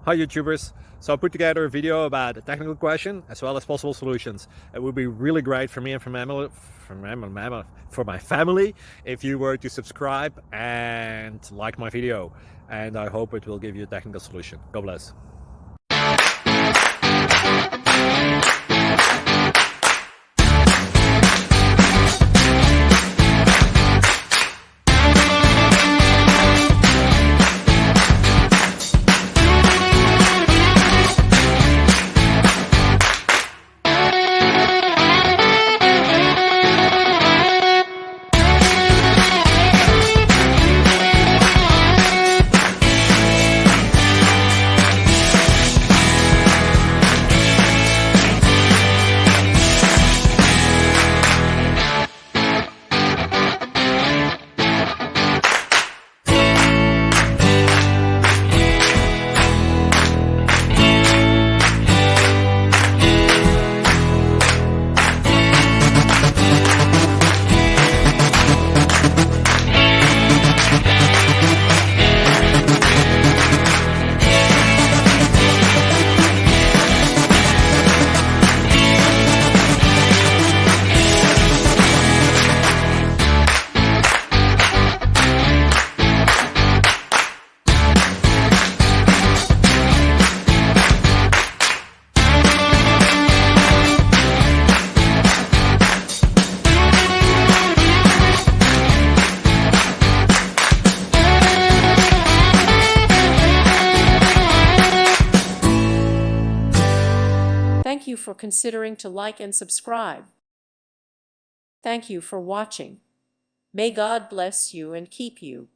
Hi YouTubers. So I put together a video about a technical question as well as possible solutions. It would be really great for me and for my family if you were to subscribe and like my video. And I hope it will give you a technical solution. God bless. Thank you for considering to like and subscribe. Thank you for watching. May God bless you and keep you.